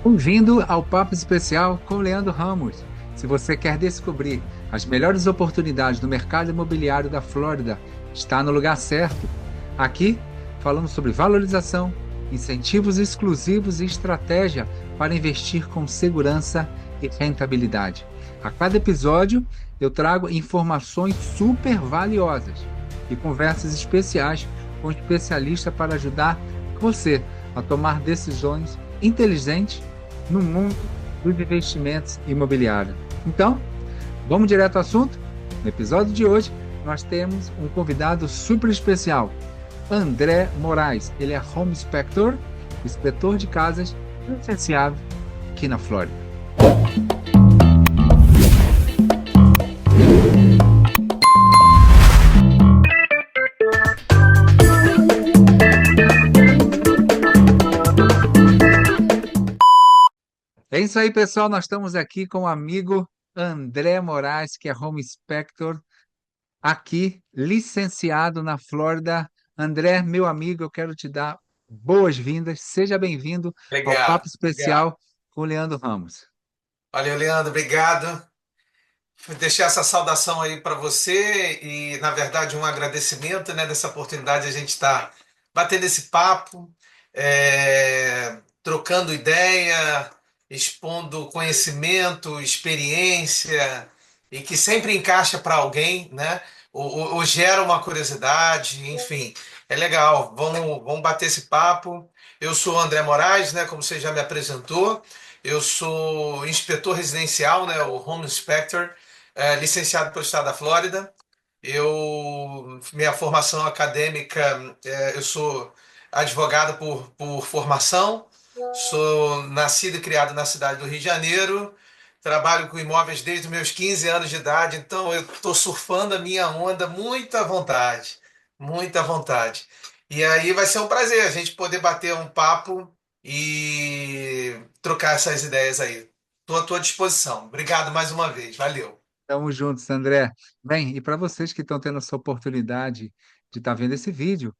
Bem-vindo ao Papo Especial com Leandro Ramos. Se você quer descobrir as melhores oportunidades no mercado imobiliário da Flórida, está no lugar certo. Aqui falamos sobre valorização, incentivos exclusivos e estratégia para investir com segurança e rentabilidade. A cada episódio, eu trago informações super valiosas e conversas especiais com especialistas para ajudar você a tomar decisões inteligentes no mundo dos investimentos imobiliários. Então, vamos direto ao assunto? No episódio de hoje, nós temos um convidado super especial, André Moraes. Ele é Home Inspector, inspetor de casas, licenciado aqui na Flórida. É isso aí, pessoal. Nós estamos aqui com o amigo André Moraes, que é Home Inspector aqui, licenciado na Flórida. André, meu amigo, eu quero te dar boas-vindas. Seja bem-vindo ao Papo Obrigado, obrigado. Especial com o Leandro Ramos. Valeu, Leandro, obrigado. Vou deixar essa saudação aí para você e, na verdade, um agradecimento, né, dessa oportunidade de a gente estar batendo esse papo, trocando ideia, expondo conhecimento, experiência e que sempre encaixa para alguém, né? Ou gera uma curiosidade, enfim, é legal. Vamos bater esse papo. Eu sou o André Moraes, né? Como você já me apresentou. Eu sou inspetor residencial, né? O Home Inspector, licenciado pelo estado da Flórida. Minha formação acadêmica, eu sou advogado por formação, sou nascido e criado na cidade do Rio de Janeiro, trabalho com imóveis desde os meus 15 anos de idade, então eu estou surfando a minha onda muito à vontade, muita vontade. E aí vai ser um prazer a gente poder bater um papo e trocar essas ideias aí. Estou à tua disposição. Obrigado mais uma vez. Valeu. Estamos juntos, André. Bem, e para vocês que estão tendo essa oportunidade de estar vendo esse vídeo,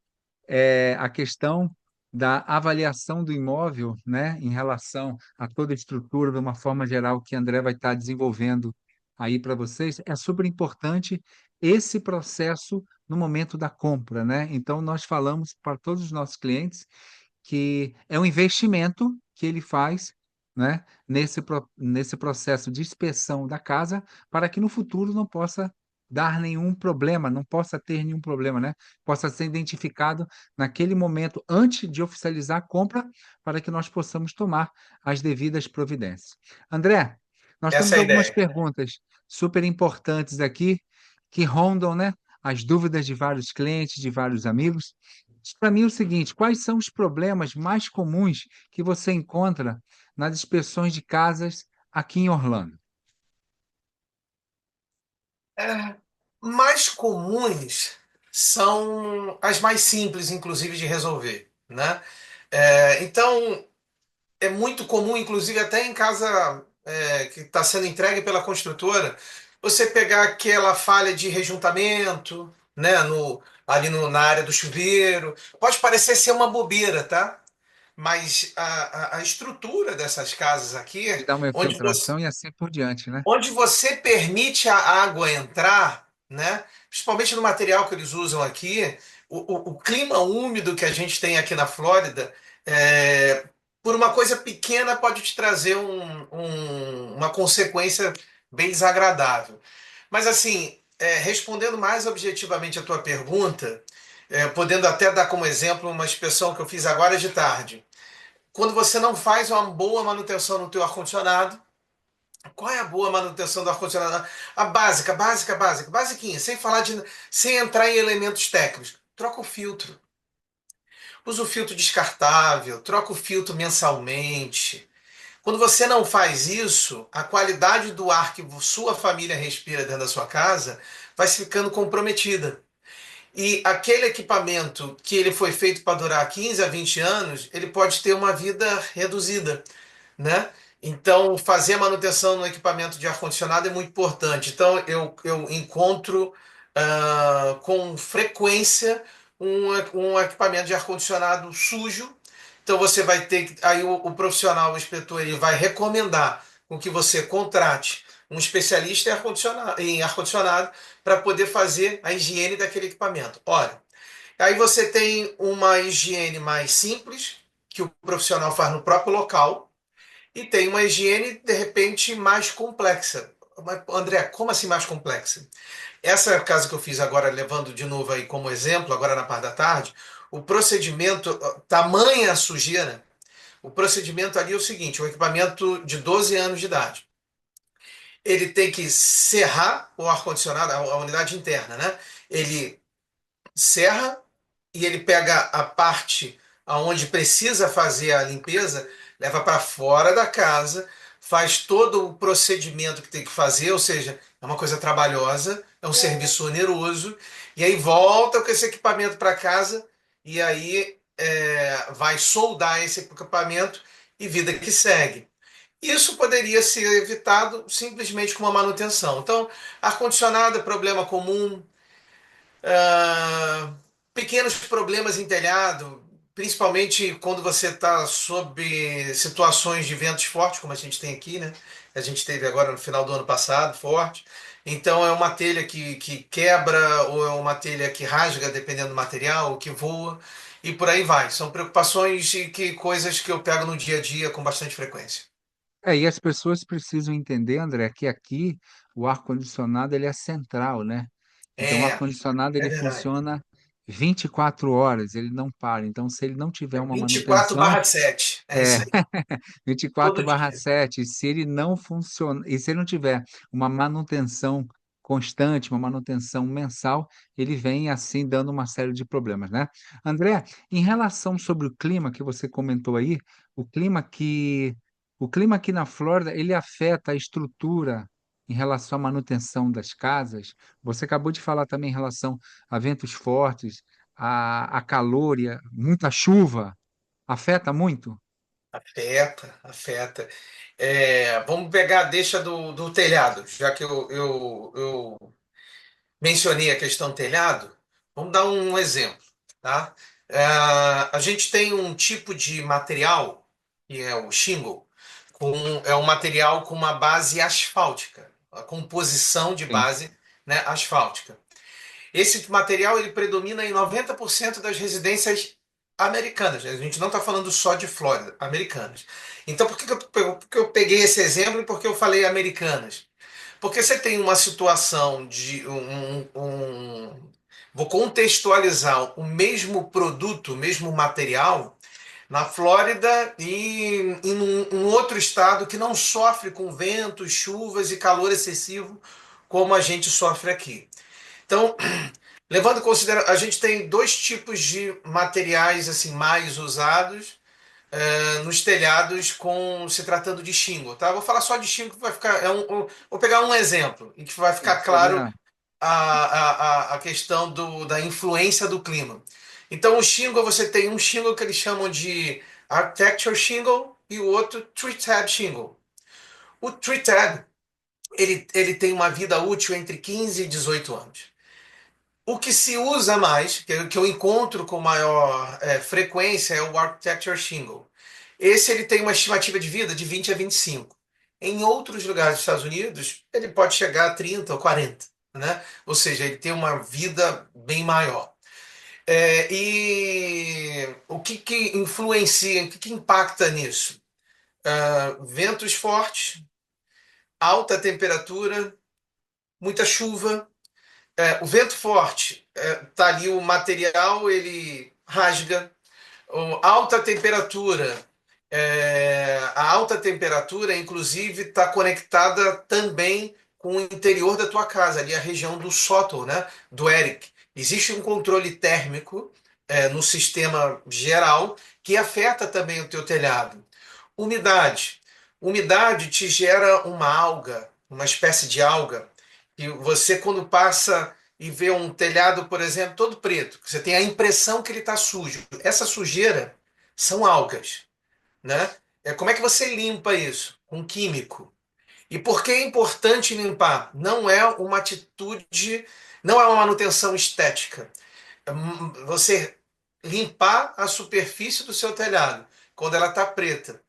a questão da avaliação do imóvel, né, em relação a toda a estrutura, de uma forma geral, que André vai estar desenvolvendo aí para vocês, é super importante esse processo no momento da compra, né? Então, nós falamos para todos os nossos clientes que é um investimento que ele faz, né, nesse processo de inspeção da casa, para que no futuro não possa dar nenhum problema, não possa ter nenhum problema, né? Possa ser identificado naquele momento antes de oficializar a compra, para que nós possamos tomar as devidas providências. André, nós Essa temos é a algumas ideia. perguntas super importantes aqui que rondam, né, as dúvidas de vários clientes, de vários amigos. Para mim é o seguinte: quais são os problemas mais comuns que você encontra nas inspeções de casas aqui em Orlando? É, mais comuns são as mais simples, inclusive, de resolver, né? Então, é muito comum, inclusive, até em casa que está sendo entregue pela construtora, você pegar aquela falha de rejuntamento, né, na área do chuveiro. Pode parecer ser uma bobeira, tá? Mas a estrutura dessas casas De aqui, dar uma onde você, infiltração e assim por diante, né? onde você permite a água entrar, né? Principalmente no material que eles usam aqui, o clima úmido que a gente tem aqui na Flórida, por uma coisa pequena pode te trazer uma consequência bem desagradável. Mas assim, respondendo mais objetivamente a tua pergunta, podendo até dar como exemplo uma expressão que eu fiz agora de tarde. Quando você não faz uma boa manutenção no teu ar-condicionado, qual é a boa manutenção do ar-condicionado? A básica, básica, básica, basiquinha, sem entrar em elementos técnicos. Troca o filtro. Usa o filtro descartável, troca o filtro mensalmente. Quando você não faz isso, a qualidade do ar que sua família respira dentro da sua casa vai ficando comprometida. E aquele equipamento que ele foi feito para durar 15 a 20 anos, ele pode ter uma vida reduzida, né? Então, fazer a manutenção no equipamento de ar-condicionado é muito importante. Então, eu encontro com frequência um equipamento de ar-condicionado sujo. Então você vai ter que, aí o profissional, o inspetor, ele vai recomendar com que você contrate um especialista em ar-condicionado para poder fazer a higiene daquele equipamento. Olha, aí você tem uma higiene mais simples, que o profissional faz no próprio local, e tem uma higiene, de repente, mais complexa. Mas, André, como assim mais complexa? Essa é a casa que eu fiz agora, levando de novo aí como exemplo, agora na parte da tarde, o procedimento, tamanha a sujeira, o procedimento ali é o seguinte, um equipamento de 12 anos de idade. Ele tem que serrar o ar-condicionado, a unidade interna, né? Ele serra e ele pega a parte aonde precisa fazer a limpeza, leva para fora da casa, faz todo o procedimento que tem que fazer, ou seja, é uma coisa trabalhosa, é um serviço oneroso, e aí volta com esse equipamento para casa e aí vai soldar esse equipamento e vida que segue. Isso poderia ser evitado simplesmente com uma manutenção. Então, ar-condicionado é problema comum, ah, pequenos problemas em telhado, principalmente quando você está sob situações de ventos fortes, como a gente tem aqui, né? A gente teve agora no final do ano passado, forte. Então é uma telha que quebra ou é uma telha que rasga, dependendo do material, ou que voa, e por aí vai. São preocupações e coisas que eu pego no dia a dia com bastante frequência. E as pessoas precisam entender, André, que aqui o ar-condicionado ele é central, né? Então, o É, ar-condicionado é ele verdade. funciona 24 horas, ele não para. Então, se ele não tiver É uma 24 manutenção, barra 7. É é isso aí. Todo dia. 24/7. Se ele não funciona, e se ele não tiver uma manutenção constante, uma manutenção mensal, ele vem assim dando uma série de problemas, né? André, em relação sobre o clima que você comentou aí, o clima que o clima aqui na Flórida, ele afeta a estrutura em relação à manutenção das casas. Você acabou de falar também em relação a ventos fortes, a calor e muita chuva. Afeta muito? Afeta, afeta. Vamos pegar a deixa do telhado, já que eu mencionei a questão telhado. Vamos dar um exemplo, tá? É, a gente tem um tipo de material, que é o shingle, é um material com uma base asfáltica, a composição de Sim. base, né, asfáltica. Esse material ele predomina em 90% das residências americanas. A gente não está falando só de Flórida, americanas. Então, por que eu peguei esse exemplo e por que eu falei americanas? Porque você tem uma situação de vou contextualizar o mesmo produto, o mesmo material na Flórida e em um outro estado que não sofre com ventos, chuvas e calor excessivo como a gente sofre aqui. Então, levando em consideração, a gente tem dois tipos de materiais assim mais usados nos telhados com se tratando de shingle, tá? Vou falar só de shingle que vai ficar. Vou pegar um exemplo em que vai Sim, ficar claro seria. a questão da influência do clima. Então, o shingle, você tem um shingle que eles chamam de architecture shingle e o outro tree tab shingle. O tree tab, ele tem uma vida útil entre 15 e 18 anos. O que se usa mais, que eu encontro com maior frequência, é o Architecture Shingle. Esse ele tem uma estimativa de vida de 20 a 25. Em outros lugares dos Estados Unidos, ele pode chegar a 30 ou 40, né? Ou seja, ele tem uma vida bem maior. E o que influencia, o que impacta nisso? Ventos fortes, alta temperatura, muita chuva. O vento forte, tá ali o material, ele rasga. Alta temperatura. A alta temperatura, inclusive, está conectada também com o interior da tua casa, ali a região do sótão, né? Do Eric. Existe um controle térmico, no sistema geral que afeta também o teu telhado. Umidade. Umidade te gera uma alga, uma espécie de alga, que você, quando passa e vê um telhado, por exemplo, todo preto, você tem a impressão que ele está sujo. Essa sujeira são algas, né? Como é que você limpa isso? Com químico. E por que é importante limpar? Não é uma atitude, não é uma manutenção estética. Você limpar a superfície do seu telhado quando ela está preta,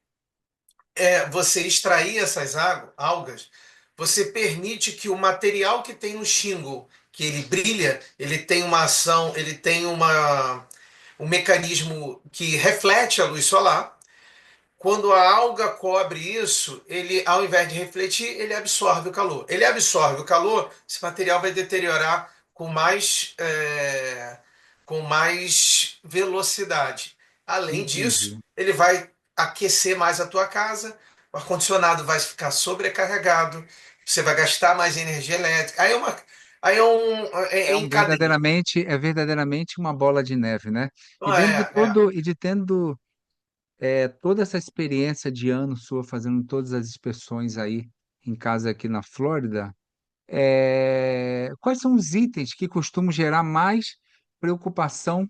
você extrair essas algas, você permite que o material que tem no shingle, que ele brilha, ele tem uma ação, ele tem um mecanismo que reflete a luz solar. Quando a alga cobre isso, ele, ao invés de refletir, ele absorve o calor. Ele absorve o calor, esse material vai deteriorar com mais velocidade. Além disso, Entendi. ele vai aquecer mais a tua casa, o ar-condicionado vai ficar sobrecarregado, você vai gastar mais energia elétrica. Aí é É em cadeia. é verdadeiramente uma bola de neve, né? E Não dentro de é. todo, e de tendo toda essa experiência de ano sua fazendo todas as inspeções aí em casa aqui na Flórida, quais são os itens que costumam gerar mais preocupação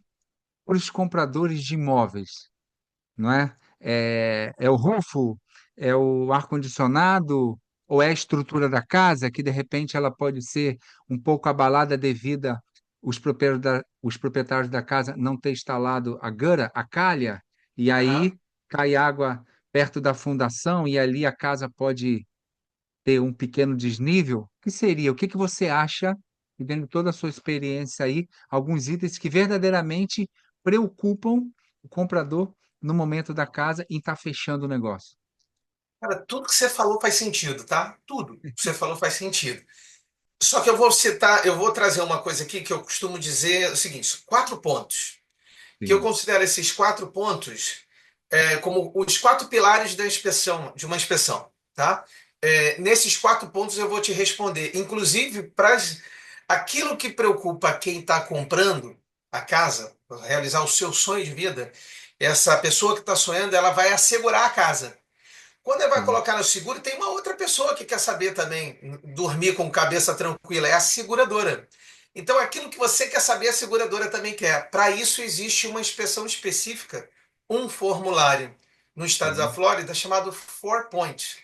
para os compradores de imóveis? Não é? É o roof, é o ar-condicionado, ou é a estrutura da casa, que de repente ela pode ser um pouco abalada devido a os proprietários da casa não ter instalado a gura, a calha, e Aham. aí cai água perto da fundação e ali a casa pode ter um pequeno desnível. O que seria? O que que você acha, e dentro de toda a sua experiência aí, alguns itens que verdadeiramente preocupam o comprador no momento da casa em estar fechando o negócio? Cara, tudo que você falou faz sentido, tá? Tudo que você falou faz sentido. Só que eu vou trazer uma coisa aqui que eu costumo dizer o seguinte: 4 pontos. Que eu Sim, considero esses 4 pontos como os 4 pilares da inspeção, de uma inspeção, tá? Nesses 4 pontos eu vou te responder, inclusive para aquilo que preocupa quem está comprando a casa, realizar o seu sonho de vida. Essa pessoa que está sonhando, ela vai assegurar a casa. Quando ele vai sim, colocar no seguro, tem uma outra pessoa que quer saber também, dormir com cabeça tranquila, é a seguradora. Então, aquilo que você quer saber, a seguradora também quer. Para isso, existe uma inspeção específica, um formulário no estado da sim, Flórida chamado Four Point.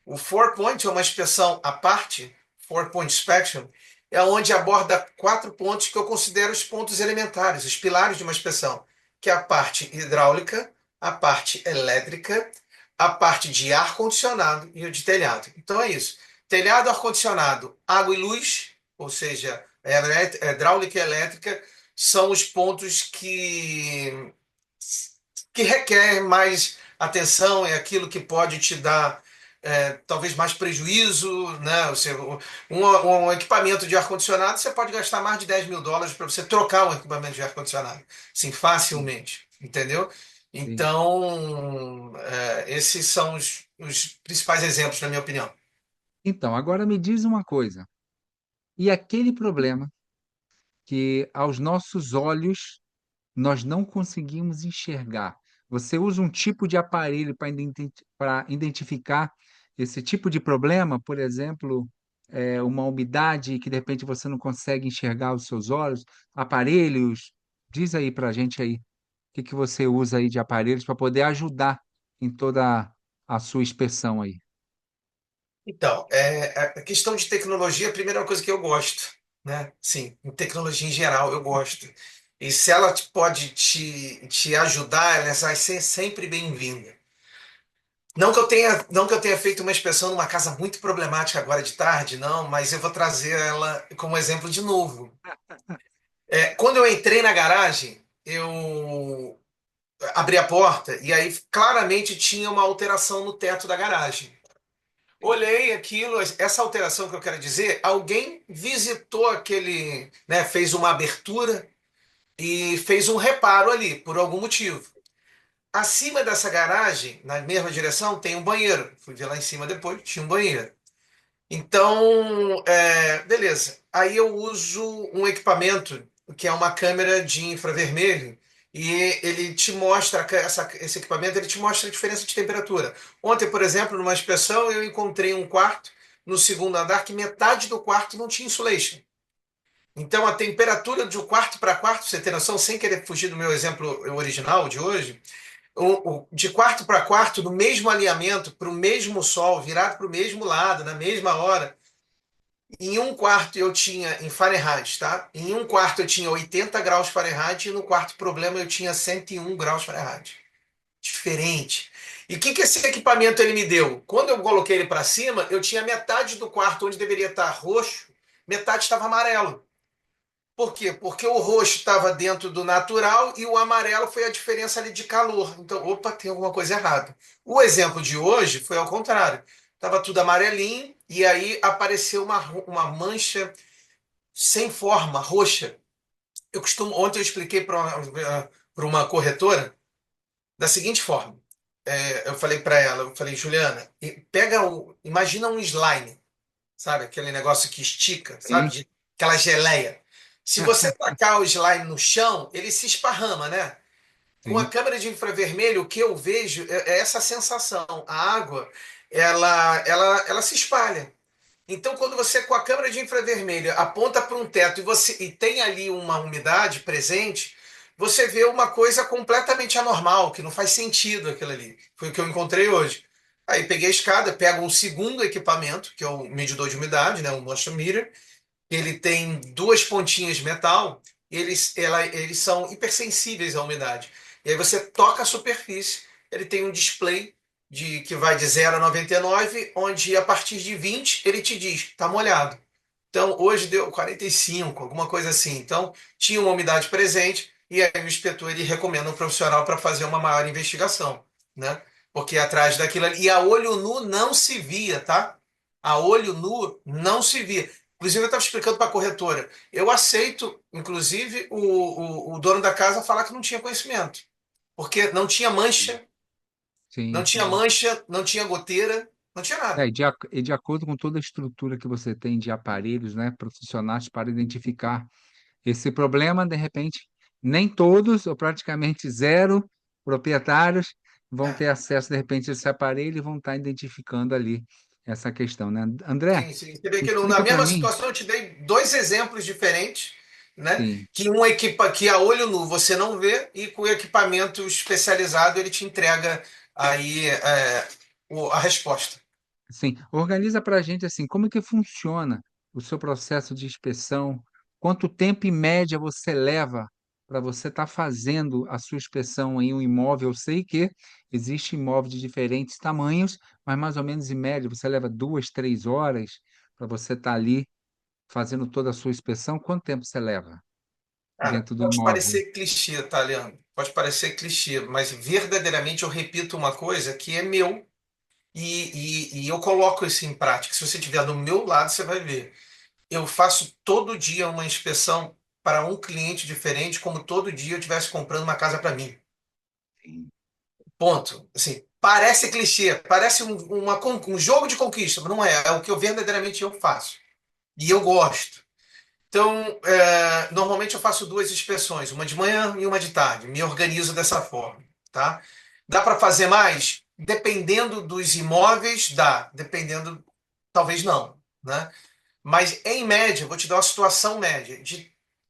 O Four Point é uma inspeção à parte, Four Point Inspection, é onde aborda 4 pontos que eu considero os pontos elementares, os pilares de uma inspeção, que é a parte hidráulica, a parte elétrica, a parte de ar-condicionado e o de telhado. Então é isso. Telhado, ar-condicionado, água e luz, ou seja, hidráulica e elétrica, são os pontos que requer mais atenção, é aquilo que pode te dar talvez mais prejuízo, né? Um equipamento de ar-condicionado, você pode gastar mais de US$ 10.000 para você trocar um equipamento de ar-condicionado, sim, sim, facilmente, entendeu? sim. Então, esses são os principais exemplos, na minha opinião. Então, agora me diz uma coisa. E aquele problema que aos nossos olhos nós não conseguimos enxergar? Você usa um tipo de aparelho para identificar esse tipo de problema, por exemplo, uma umidade que de repente você não consegue enxergar os seus olhos, aparelhos. Diz aí para a gente aí, o que que você usa aí de aparelhos para poder ajudar em toda a sua inspeção aí? Então, a questão de tecnologia, a primeira coisa que eu gosto, né? Sim, em tecnologia em geral, eu gosto. E se ela pode te ajudar, ela vai ser sempre bem-vinda. Não que eu tenha feito uma inspeção numa casa muito problemática agora de tarde, não, mas eu vou trazer ela como exemplo de novo. Quando eu entrei na garagem, eu abri a porta e aí claramente tinha uma alteração no teto da garagem. Olhei aquilo, essa alteração que eu quero dizer, alguém visitou aquele, né, fez uma abertura e fez um reparo ali, por algum motivo. Acima dessa garagem, na mesma direção, tem um banheiro. Fui ver lá em cima depois, tinha um banheiro. Então, beleza. Aí eu uso um equipamento que é uma câmera de infravermelho e ele te mostra, esse equipamento ele te mostra a diferença de temperatura. Ontem, por exemplo, numa inspeção, eu encontrei um quarto no segundo andar que metade do quarto não tinha insulation. Então, a temperatura de um quarto para quarto, pra você ter noção, sem querer fugir do meu exemplo original de hoje, de quarto para quarto, no mesmo alinhamento, para o mesmo sol, virado para o mesmo lado, na mesma hora. Em um quarto eu tinha, em Fahrenheit, tá? Em um quarto eu tinha 80 graus Fahrenheit e no quarto problema eu tinha 101 graus Fahrenheit. diferente. E o que que esse equipamento ele me deu? Quando eu coloquei ele para cima, eu tinha metade do quarto onde deveria estar roxo, metade estava amarelo. Por quê? Porque o roxo estava dentro do natural e o amarelo foi a diferença ali de calor. Então, opa, tem alguma coisa errada. O exemplo de hoje foi ao contrário. Estava tudo amarelinho e aí apareceu uma mancha sem forma, roxa. Ontem eu expliquei para uma corretora da seguinte forma. Eu falei para ela, eu falei, Juliana, imagina um slime, sabe? Aquele negócio que estica, sabe? Sim. Aquela geleia. Se você tacar o slime no chão, ele se esparrama, né? Com a Sim. câmera de infravermelho, o que eu vejo é essa sensação. A água, ela se espalha. Então, quando você, com a câmera de infravermelho, aponta para um teto e tem ali uma umidade presente, você vê uma coisa completamente anormal, que não faz sentido aquilo ali. Foi o que eu encontrei hoje. Aí peguei a escada, pego um segundo equipamento, que é o medidor de umidade, né, o moisture meter. Ele tem duas pontinhas de metal, eles são hipersensíveis à umidade. E aí você toca a superfície, ele tem um display que vai de 0 a 99, onde a partir de 20 ele te diz, está molhado. Então hoje deu 45, alguma coisa assim. Então tinha uma umidade presente e aí o inspetor ele recomenda um profissional para fazer uma maior investigação, né? Porque atrás daquilo ali, e a olho nu não se via, tá? A olho nu não se via. Inclusive, eu estava explicando para a corretora. Eu aceito, inclusive, o dono da casa falar que não tinha conhecimento. Porque não Sim. tinha mancha, não tinha goteira, não tinha É, nada. e de acordo com toda a estrutura que você tem de aparelhos, né, profissionais para identificar esse problema, de repente, nem todos, ou praticamente zero proprietários vão É, ter acesso, de repente, a esse aparelho e vão estar identificando ali essa questão, né? André, sim, sim. Você vê que na explica para mesma mim. situação eu te dei dois exemplos diferentes, né? Sim, Que a olho nu você não vê e com o equipamento especializado ele te entrega aí a resposta. sim. Organiza para a gente assim, como é que funciona o seu processo de inspeção? Quanto tempo em média você leva para você estar fazendo a sua inspeção em um imóvel? Eu sei que existe imóvel de diferentes tamanhos, mas mais ou menos em média você leva 2, 3 horas para você estar ali fazendo toda a sua inspeção. Quanto tempo você leva Cara, dentro do pode imóvel? parecer clichê, tá, Leandro? Pode parecer clichê, mas verdadeiramente eu repito uma coisa que é meu e eu coloco isso em prática. Se você estiver do meu lado, você vai ver. Eu faço todo dia uma inspeção para um cliente diferente, como todo dia eu estivesse comprando uma casa para mim. Sim. Ponto. Assim, parece clichê, parece um jogo de conquista, mas não é. É o que eu verdadeiramente eu faço. E eu gosto. Então, normalmente eu faço duas inspeções, uma de manhã e uma de tarde. Me organizo dessa forma, tá? Dá para fazer mais? Dependendo dos imóveis, dá. Dependendo, talvez não, né? Mas em média, vou te dar uma situação média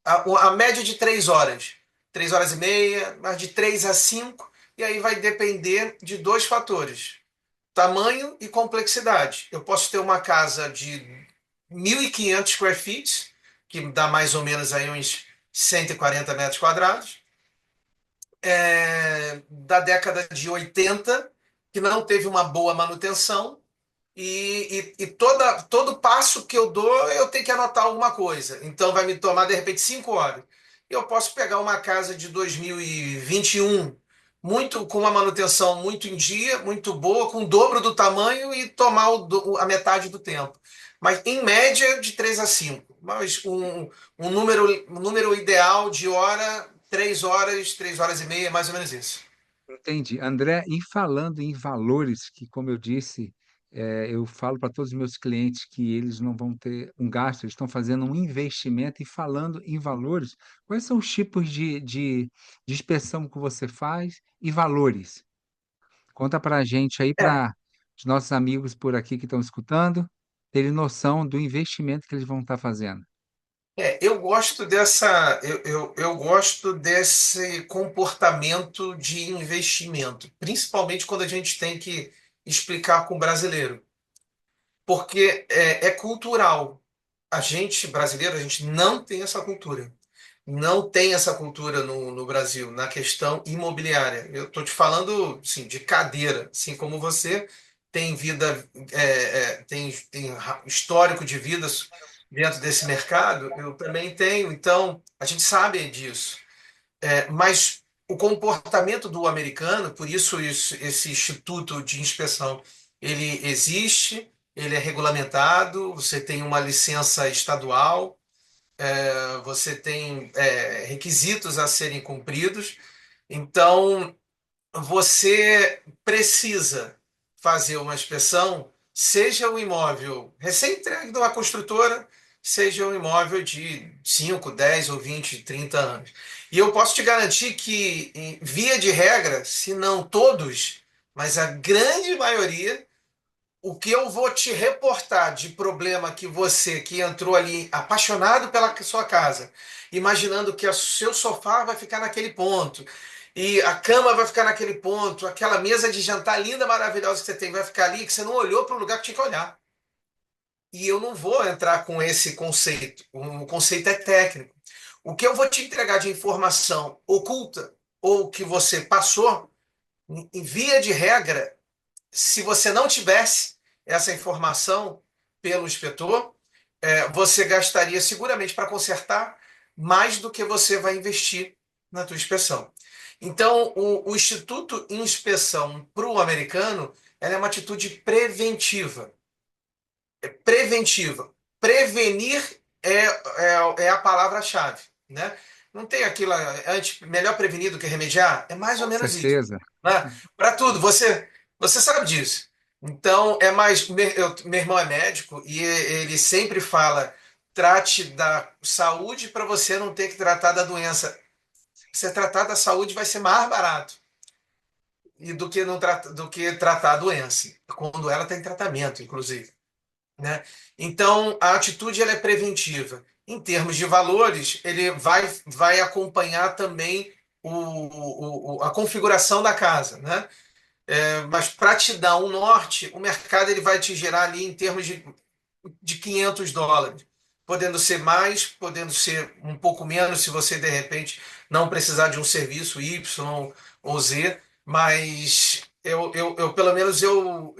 a média de 3 horas, 3 horas e meia, mas de 3 a 5, e aí vai depender de dois fatores: tamanho e complexidade. Eu posso ter uma casa de 1.500 square feet, que dá mais ou menos aí uns 140 metros quadrados, da década de 80, que não teve uma boa manutenção, e todo passo que eu dou, eu tenho que anotar alguma coisa. Então vai me tomar, de repente, 5 horas. Eu posso pegar uma casa de 2021, com uma manutenção muito em dia, muito boa, com o dobro do tamanho e tomar a metade do tempo. Mas, em média, de 3 a 5. Mas um número ideal de hora, 3 horas, 3 horas e meia, mais ou menos isso. Entendi. André, e falando em valores, que como eu disse, eu falo para todos os meus clientes que eles não vão ter um gasto, eles estão fazendo um investimento, e falando em valores, quais são os tipos de inspeção que você faz e valores? Conta para a gente aí, É, para os nossos amigos por aqui que estão escutando, terem noção do investimento que eles vão estar fazendo. eu gosto desse comportamento de investimento, principalmente quando a gente tem que explicar com o brasileiro, porque é cultural. A gente brasileiro, a gente não tem essa cultura. não tem essa cultura no Brasil, na questão imobiliária. Eu estou te falando, sim, de cadeira, assim como você tem vida, tem histórico de vidas dentro desse mercado, eu também tenho, então a gente sabe disso. Mas o comportamento do americano, por isso esse instituto de inspeção, ele existe, ele é regulamentado, você tem uma licença estadual, você tem requisitos a serem cumpridos, então você precisa fazer uma inspeção, seja um imóvel recém-entregue de uma construtora, seja um imóvel de 5, 10 ou 20, 30 anos. E eu posso te garantir que, via de regra, se não todos, mas a grande maioria, o que eu vou te reportar de problema que você que entrou ali apaixonado pela sua casa, imaginando que o seu sofá vai ficar naquele ponto, e a cama vai ficar naquele ponto, aquela mesa de jantar linda, maravilhosa que você tem vai ficar ali, que você não olhou para o lugar que tinha que olhar. E eu não vou entrar com esse conceito. O conceito é técnico. O que eu vou te entregar de informação oculta ou que você passou, em via de regra, se você não tivesse essa informação pelo inspetor, você gastaria seguramente para consertar mais do que você vai investir na tua inspeção. Então, o Instituto Inspeção para o americano, ela é uma atitude preventiva. Preventiva. Prevenir é a palavra-chave, né? Não tem aquilo antes, melhor prevenir do que remediar? É mais ou Com menos isso, certeza. né? Para tudo, você sabe disso. Então, é mais. Meu irmão é médico e ele sempre fala: trate da saúde para você não ter que tratar da doença. Você tratar da saúde vai ser mais barato e do que tratar a doença, quando ela está em tratamento, inclusive, né? Então, a atitude ela é preventiva. Em termos de valores, ele vai acompanhar também a configuração da casa, né? Mas para te dar um norte, o mercado ele vai te gerar ali em termos de US$ 500, podendo ser mais, podendo ser um pouco menos, se você de repente não precisar de um serviço Y ou Z, mas pelo menos eu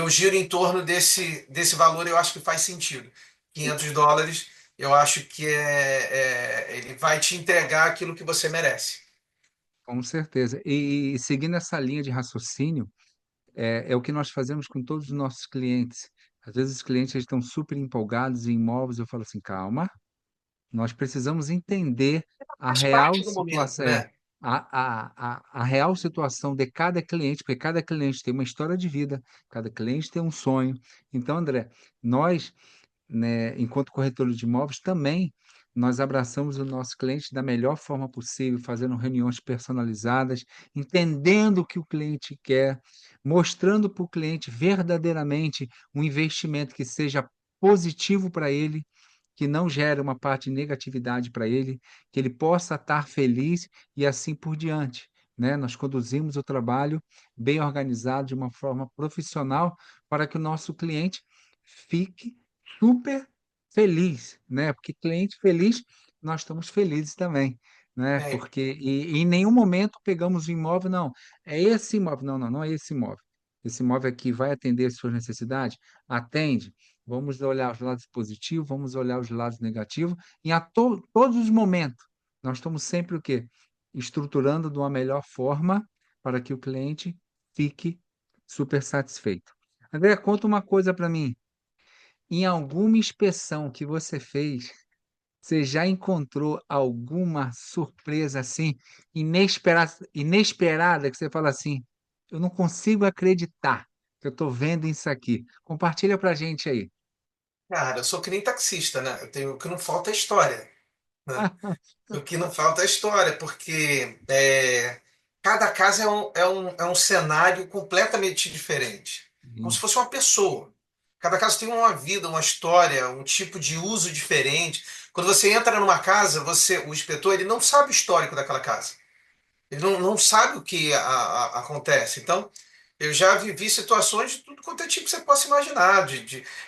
giro em torno desse valor, eu acho que faz sentido. US$ 500, eu acho que ele vai te entregar aquilo que você merece. Com certeza. E seguindo essa linha de raciocínio, é o que nós fazemos com todos os nossos clientes. Às vezes os clientes eles estão super empolgados em imóveis, eu falo assim, calma, nós precisamos entender a Faz real parte do momento, situação, né? a real situação de cada cliente, porque cada cliente tem uma história de vida, cada cliente tem um sonho. Então, André, nós, né, enquanto corretores de imóveis, também nós abraçamos o nosso cliente da melhor forma possível, fazendo reuniões personalizadas, entendendo o que o cliente quer, mostrando para o cliente verdadeiramente um investimento que seja positivo para ele, que não gere uma parte de negatividade para ele, que ele possa estar feliz e assim por diante. Né? Nós conduzimos o trabalho bem organizado, de uma forma profissional, para que o nosso cliente fique super feliz, né? Porque cliente feliz, nós estamos felizes também, né? É, Porque e em nenhum momento pegamos o imóvel, não, é esse imóvel, não, não, não é esse imóvel. Esse imóvel aqui vai atender as suas necessidades? Atende. Vamos olhar os lados positivos, vamos olhar os lados negativos, e todos os momentos, nós estamos sempre o quê? Estruturando de uma melhor forma para que o cliente fique super satisfeito. André, conta uma coisa para mim. Em alguma inspeção que você fez, você já encontrou alguma surpresa assim, inesperada, que você fala assim, eu não consigo acreditar que eu estou vendo isso aqui. Compartilha para a gente aí. cara, eu sou que nem taxista, né? O que não falta é história, né? O que não falta é história, porque cada casa é um cenário completamente diferente. Como se fosse uma pessoa. Cada casa tem uma vida, uma história, um tipo de uso diferente. Quando você entra numa casa, o inspetor, ele não sabe o histórico daquela casa. Ele não sabe o que acontece. Então, eu já vivi situações de tudo quanto é tipo que você possa imaginar.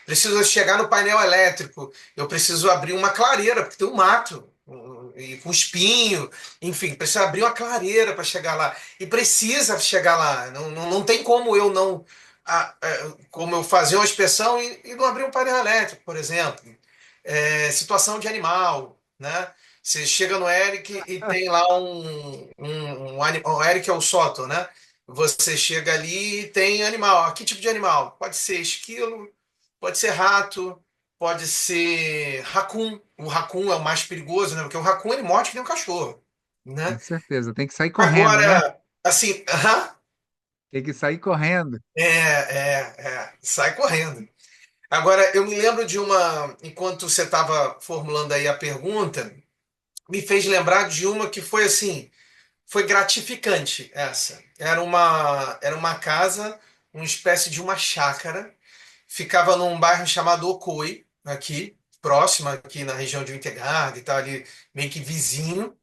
Preciso chegar no painel elétrico, eu preciso abrir uma clareira, porque tem um mato. e com espinho, enfim, precisa abrir uma clareira para chegar lá. E precisa chegar lá. Não tem como eu não. Como eu fazer uma inspeção e não abrir um painel elétrico, por exemplo. Situação de animal, né? Você chega no Eric e tem lá o Eric é o sótão, né? Você chega ali e tem animal. Que tipo de animal? Pode ser esquilo, pode ser rato, pode ser raccoon. O raccoon é o mais perigoso, né? Porque o raccoon ele morde que nem um cachorro, Com né? certeza. Tem que sair correndo, né? Agora, assim, Tem que sair correndo. sai correndo. Agora, eu me lembro de enquanto você estava formulando aí a pergunta, me fez lembrar de uma que foi assim, foi gratificante essa. Era uma casa, uma espécie de uma chácara, ficava num bairro chamado Ocoi, aqui, próximo, aqui na região de Wintergarden e tal, ali meio que vizinho.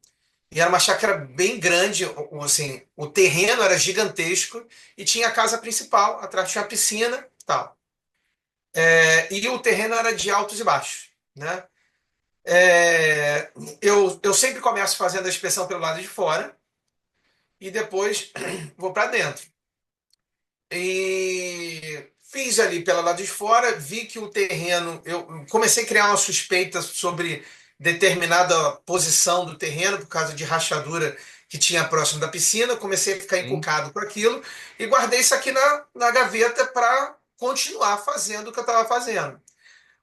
E era uma chácara bem grande, assim, o terreno era gigantesco e tinha a casa principal, atrás tinha a piscina e tal. E o terreno era de altos e baixos, né? Eu sempre começo fazendo a inspeção pelo lado de fora e depois vou para dentro. E fiz ali pelo lado de fora, vi que o terreno. Eu comecei a criar uma suspeita sobre determinada posição do terreno, por causa de rachadura que tinha próximo da piscina. Comecei a ficar Sim. encucado com aquilo e guardei isso aqui na gaveta para continuar fazendo o que eu estava fazendo.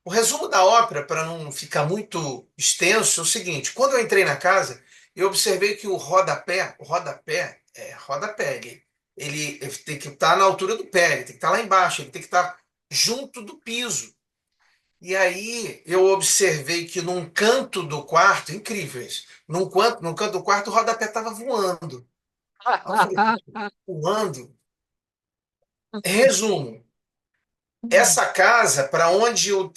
O resumo da ópera, para não ficar muito extenso, é o seguinte: quando eu entrei na casa, eu observei que o rodapé é rodapé, ele tem que estar na altura do pé, ele tem que estar lá embaixo, ele tem que estar junto do piso. E aí eu observei que num canto do quarto, incrível isso, num canto do quarto o rodapé estava voando. Aí eu falei, voando? Resumo. Essa casa, para onde o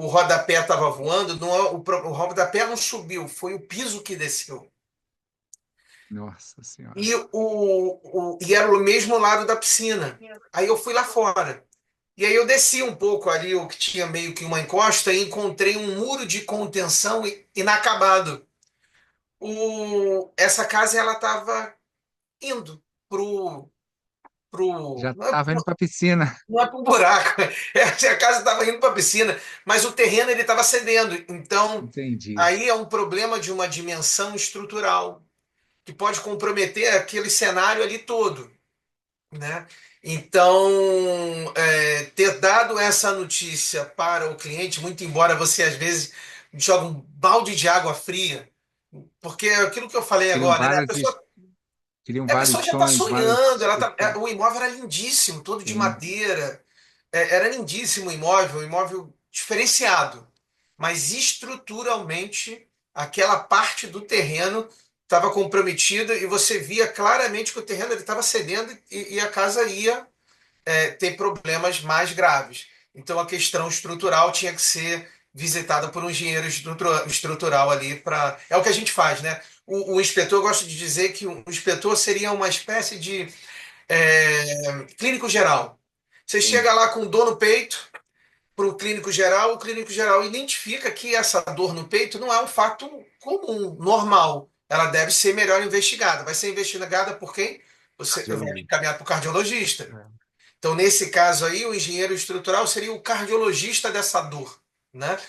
rodapé estava voando, não, o rodapé não subiu, foi o piso que desceu. Nossa Senhora. E era o mesmo lado da piscina. Aí eu fui lá fora. E aí eu desci um pouco ali, o que tinha meio que uma encosta, e encontrei um muro de contenção inacabado. Essa casa ela estava indo pro, Já não é estava indo para a piscina. Não é para um buraco. A casa estava indo para a piscina, mas o terreno ele estava cedendo. Então, Entendi. aí é um problema de uma dimensão estrutural que pode comprometer aquele cenário ali todo, né? Então, ter dado essa notícia para o cliente, muito embora você às vezes jogue um balde de água fria, porque é aquilo que eu falei Criam agora, né? A várias, pessoa criam a vários pessoa já está sonhos, várias sonhando, expectativas. o imóvel era lindíssimo, todo de Sim. madeira, era lindíssimo o imóvel, um imóvel diferenciado, mas estruturalmente aquela parte do terreno estava comprometida e você via claramente que o terreno ele estava cedendo e a casa ia ter problemas mais graves. Então a questão estrutural tinha que ser visitada por um engenheiro estrutural ali para. É o que a gente faz, né? O inspetor, eu gosto de dizer que o inspetor seria uma espécie de clínico geral. Você Sim. chega lá com dor no peito para o clínico geral identifica que essa dor no peito não é um fato comum, normal. Ela deve ser melhor investigada. Vai ser investigada por quem? Você vai Cardiologia. encaminhar para o cardiologista. É. Então, nesse caso aí, o engenheiro estrutural seria o cardiologista dessa dor, né?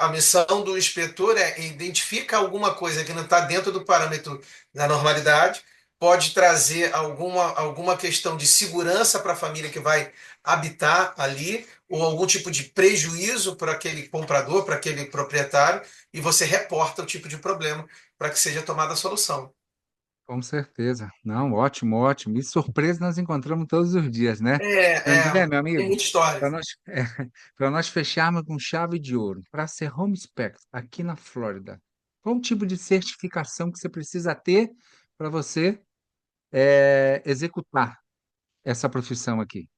A missão do inspetor é identificar alguma coisa que não está dentro do parâmetro da normalidade, pode trazer alguma questão de segurança para a família que vai habitar ali, ou algum tipo de prejuízo para aquele comprador, para aquele proprietário, e você reporta o tipo de problema para que seja tomada a solução. Com certeza. Não, ótimo, ótimo. E surpresa nós encontramos todos os dias, né? André, meu Tem amigo, muita história. para nós, para nós fecharmos com chave de ouro, para ser home inspector aqui na Flórida, qual o tipo de certificação que você precisa ter para você executar essa profissão aqui?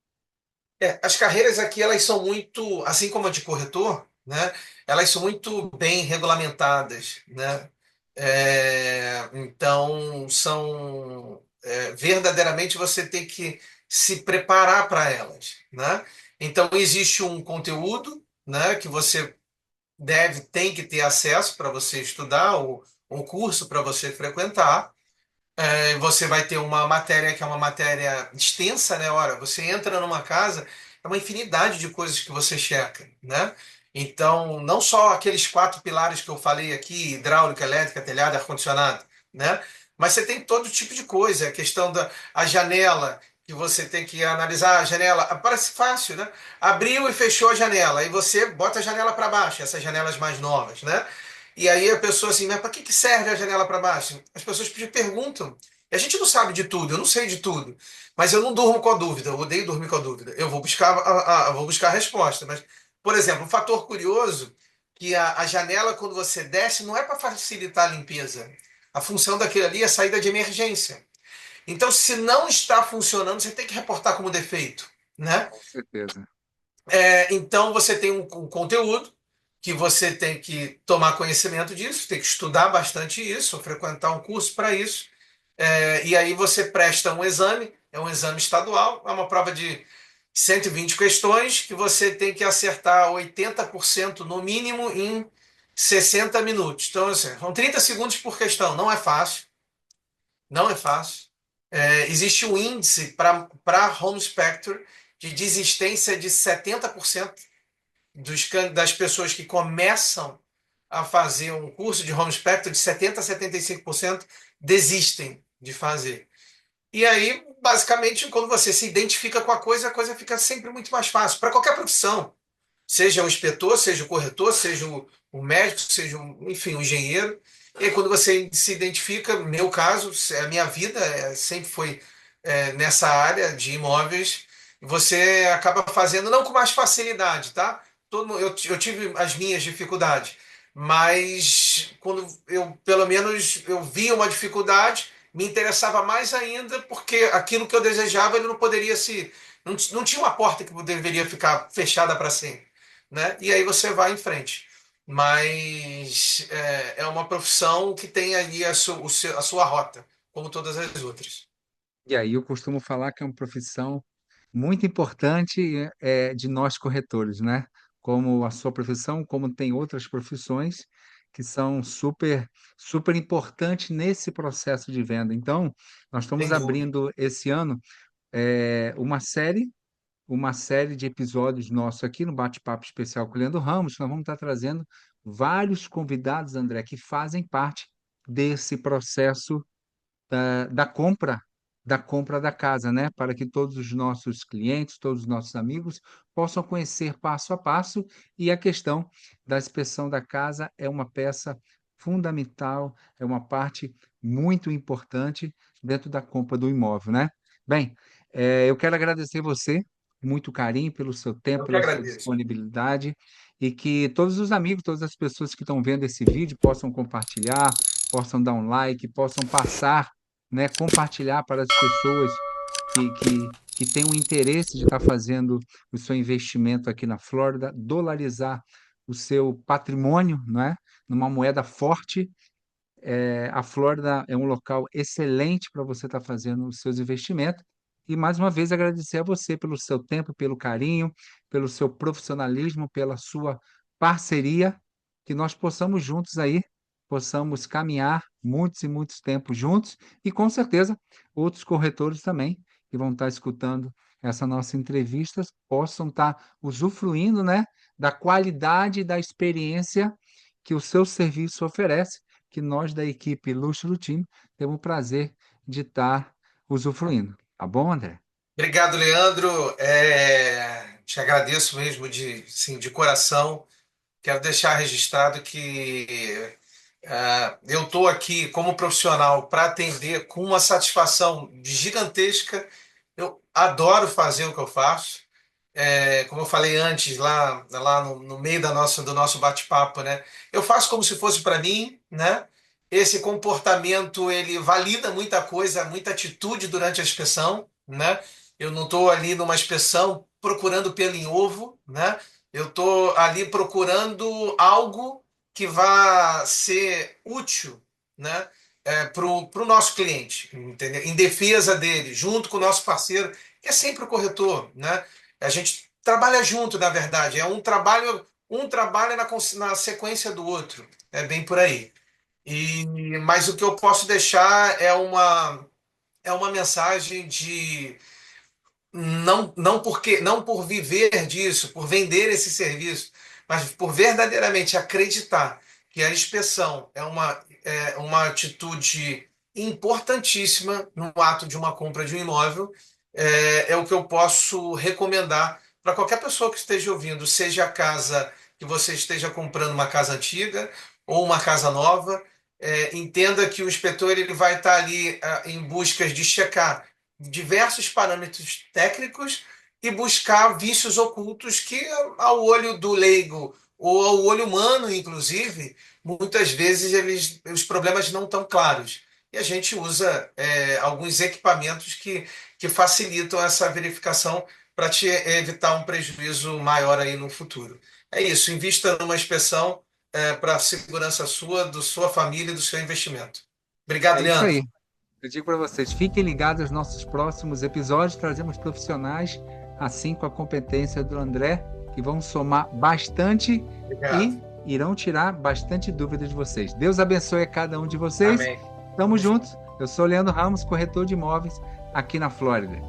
As carreiras aqui, elas são muito, assim como a de corretor, né? Elas são muito bem regulamentadas, né? Então, verdadeiramente você tem que se preparar para elas, né? Então, existe um conteúdo, né, que você tem que ter acesso para você estudar, o curso para você frequentar. Você vai ter uma matéria que é uma matéria extensa, né? Ora, você entra numa casa, é uma infinidade de coisas que você checa, né? Então, não só aqueles quatro pilares que eu falei aqui, hidráulica, elétrica, telhado, ar-condicionado, né? Mas você tem todo tipo de coisa, a questão da a janela, que você tem que analisar a janela, parece fácil, né? Abriu e fechou a janela, aí você bota a janela para baixo, essas janelas mais novas, né? E aí a pessoa assim, mas para que que serve a janela para baixo? As pessoas perguntam. E a gente não sabe de tudo, eu não sei de tudo. Mas eu não durmo com a dúvida, eu odeio dormir com a dúvida. Eu vou buscar vou buscar a resposta. Mas, por exemplo, um fator curioso, que a janela, quando você desce, não é para facilitar a limpeza. A função daquilo ali é saída de emergência. Então, se não está funcionando, você tem que reportar como defeito, né? Com certeza. Então você tem um conteúdo que você tem que tomar conhecimento disso, tem que estudar bastante isso, frequentar um curso para isso. E aí você presta um exame, é um exame estadual, é uma prova de 120 questões que você tem que acertar 80% no mínimo em 60 minutos. Então, assim, são 30 segundos por questão, não é fácil, não é fácil. Existe um índice para home inspector de desistência de 70% das pessoas que começam a fazer um curso de home inspector, de 70 a 75% desistem de fazer. E aí, basicamente, quando você se identifica com a coisa fica sempre muito mais fácil, para qualquer profissão. Seja o inspetor, seja o corretor, seja o médico, seja, enfim, o engenheiro. E aí, quando você se identifica, no meu caso, a minha vida sempre foi nessa área de imóveis, você acaba fazendo, não com mais facilidade, tá? Eu tive as minhas dificuldades, mas quando eu, pelo menos, eu via uma dificuldade, me interessava mais ainda, porque aquilo que eu desejava, ele não poderia se. Não tinha uma porta que deveria ficar fechada para sempre, né? E aí você vai em frente. Mas é uma profissão que tem ali a sua rota, como todas as outras. E aí eu costumo falar que é uma profissão muito importante de nós corretores, né? Como a sua profissão, como tem outras profissões que são super importantes nesse processo de venda. Então, nós estamos Sem dúvida. abrindo esse ano uma série de episódios nossos aqui no Bate-Papo Especial com o Leandro Ramos. Nós vamos estar trazendo vários convidados, André, que fazem parte desse processo da compra da casa, né? Para que todos os nossos clientes, todos os nossos amigos possam conhecer passo a passo. E a questão da inspeção da casa é uma peça fundamental, é uma parte muito importante dentro da compra do imóvel, né? Bem, eu quero agradecer você, muito carinho pelo seu tempo, Eu que pela sua agradeço. disponibilidade, e que todos os amigos, todas as pessoas que estão vendo esse vídeo possam compartilhar, possam dar um like, possam passar, né, compartilhar para as pessoas que têm o interesse de estar fazendo o seu investimento aqui na Flórida, dolarizar o seu patrimônio, né, numa moeda forte. A Flórida é um local excelente para você estar fazendo os seus investimentos. E mais uma vez agradecer a você pelo seu tempo, pelo carinho, pelo seu profissionalismo, pela sua parceria, que nós possamos juntos aí, possamos caminhar muitos e muitos tempos juntos, e com certeza outros corretores também que vão estar escutando essa nossa entrevista possam estar usufruindo, né, da qualidade e da experiência que o seu serviço oferece, que nós da equipe Luxo do Time temos o prazer de estar usufruindo. Tá bom, André? Obrigado, Leandro. Te agradeço mesmo sim, de coração. Quero deixar registrado que eu estou aqui como profissional para atender com uma satisfação gigantesca. Eu adoro fazer o que eu faço. Como eu falei antes, lá no meio do nosso bate-papo, né? Eu faço como se fosse para mim, né? Esse comportamento, ele valida muita coisa, muita atitude durante a inspeção, né? Eu não estou ali numa inspeção procurando pelo em ovo, né? Eu estou ali procurando algo que vá ser útil, né? Para o nosso cliente, entendeu? Em defesa dele, junto com o nosso parceiro, que é sempre o corretor, né? A gente trabalha junto, na verdade. É um trabalho. um trabalha na sequência do outro. É bem por aí. Mas o que eu posso deixar é uma mensagem de não por viver disso, por vender esse serviço, mas por verdadeiramente acreditar que a inspeção é uma atitude importantíssima no ato de uma compra de um imóvel, é o que eu posso recomendar para qualquer pessoa que esteja ouvindo, seja a casa que você esteja comprando uma casa antiga ou uma casa nova, entenda que o inspetor ele vai estar ali em busca de checar diversos parâmetros técnicos e buscar vícios ocultos que, ao olho do leigo ou ao olho humano, inclusive, muitas vezes os problemas não estão claros. E a gente usa alguns equipamentos que facilitam essa verificação para te evitar um prejuízo maior aí no futuro. É isso, invista numa inspeção para a segurança sua, da sua família e do seu investimento. Obrigado, É isso Leandro. aí. Eu digo para vocês, fiquem ligados aos nossos próximos episódios. Trazemos profissionais, assim com a competência do André, que vão somar bastante Obrigado. e irão tirar bastante dúvida de vocês. Deus abençoe a cada um de vocês. Amém. Tamo juntos. Eu sou Leandro Ramos, corretor de imóveis aqui na Flórida.